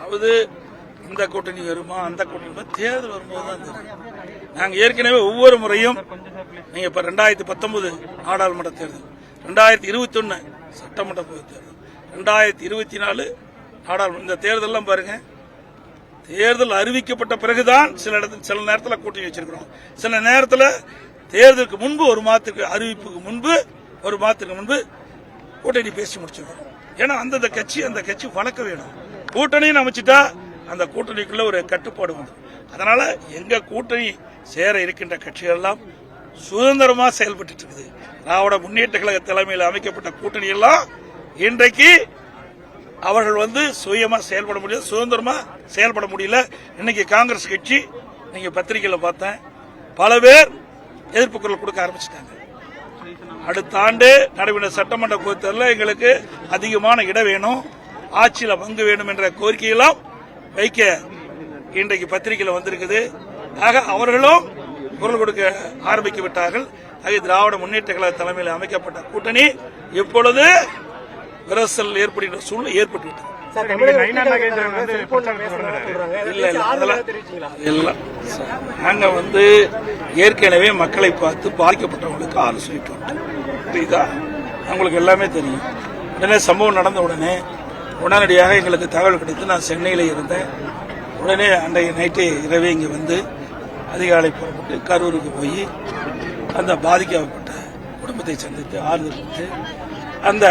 அதாவது இந்த கூட்டணி வருமா அந்த கூட்டணி வருமா தேர்தல் வரும்போது தான் தெரியும். நாங்கள் ஏற்கனவே ஒவ்வொரு முறையும் நீங்க இப்ப 2019 நாடாளுமன்ற தேர்தல், 2021 சட்டமன்ற பொதுத் தேர்தல், 2024 நாடாளுமன்ற இந்த தேர்தல்லாம் பாருங்க. தேர்தல் அறிவிக்கப்பட்ட பிறகுதான் சில நேரத்தில் கூட்டணி வச்சிருக்கிறோம். சில நேரத்தில் தேர்தலுக்கு முன்பு ஒரு மாதத்துக்கு அறிவிப்புக்கு முன்பு கூட்டணி பேசி முடிச்சிருக்கோம். ஏன்னா அந்த கட்சி வளர்க்க வேணும். கூட்டணின்னு அமைச்சிட்டா அந்த கூட்டணிக்குள்ள ஒரு கட்டுப்பாடு வந்து, அதனால எங்க கூட்டணி சேர இருக்கின்ற கட்சிகள் எல்லாம் சுதந்திரமா செயல்பட்டு இருக்குது. திராவிட முன்னேற்ற கழக தலைமையில் அமைக்கப்பட்ட கூட்டணி எல்லாம் இன்றைக்கு அவர்கள் சுயமா செயல்பட முடியல, சுதந்திரமா செயல்பட முடியல. இன்னைக்கு காங்கிரஸ் கட்சி நீங்க பத்திரிகையில பார்த்தேன், பல பேர் எதிர்ப்பு குரல் கொடுக்க ஆரம்பிச்சிட்டாங்க. அடுத்த ஆண்டு நடைபெற்ற சட்டமன்ற கூட்டத்தில் எங்களுக்கு அதிகமான இடம் வேணும், ஆட்சியில் பங்கு வேணும் என்ற கோரிக்கையெல்லாம் வைக்க இன்றைக்கு பத்திரிகையில் வந்திருக்குது. ஆக அவர்களும் குரல் கொடுக்க ஆரம்பித்து விட்டார்கள். ஆக திராவிட முன்னேற்ற கழக தலைமையில் அமைக்கப்பட்ட கூட்டணி இப்பொழுது விரசல் ஏற்படுகின்ற சூழ்நிலை ஏற்பட்டுவிட்டது. நாங்க ஏற்கனவே மக்களை பார்த்து பாதிக்கப்பட்டவங்களுக்கு ஆலோசனை புரியுதா, அவங்களுக்கு எல்லாமே தெரியும். உடனே சம்பவம் நடந்த உடனடியாக எங்களுக்கு தகவல் கிடைத்து நான் சென்னையில் இருந்தேன். உடனே அன்றைய நைட்டே இரவே இங்கே அதிகாலை புறப்பட்டு கரூருக்கு போய் அந்த பாதிக்கப்பட்ட குடும்பத்தை சந்தித்து ஆறுதல் கொடுத்து அந்த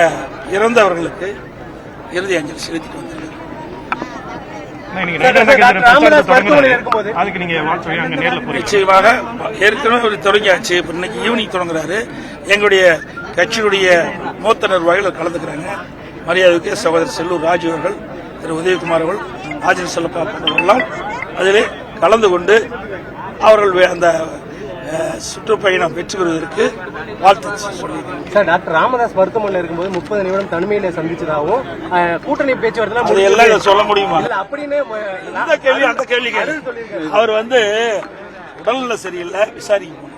இறந்தவர்களுக்கு இறுதி அஞ்சலி செலுத்திட்டு வந்திருக்கேன். நிச்சயமாக ஏற்கனவே தொடங்கியாச்சு. இன்னைக்கு ஈவினிங் தொடங்குறாரு. எங்களுடைய கட்சியுடைய மூத்த நிர்வாகிகள் கலந்துக்கிறாங்க. மரியாதைக்கு சகோதரர் செல்லூர் ராஜு அவர்கள், திரு உதயகுமார் அவர்கள், ராஜன் செல்லப்பா போன்றவர்களெல்லாம் அதிலே கலந்து கொண்டு அவர்கள் அந்த சுற்றுப்பயணம் வெற்றி பெறுவதற்கு வாழ்த்து சொல்லியிருக்காங்க. டாக்டர் ராமதாஸ் மருத்துவமனையில் இருக்கும்போது 30 நிமிடம் தனிமையில சந்திச்சதாகவும் கூட்டணி பேச்சுவார்த்தை எல்லாம் சொல்ல முடியுமா? அப்படின்னு அந்த கேள்வி அவர் உடல்நல சரியில்லை, விசாரிக்க போனோம்.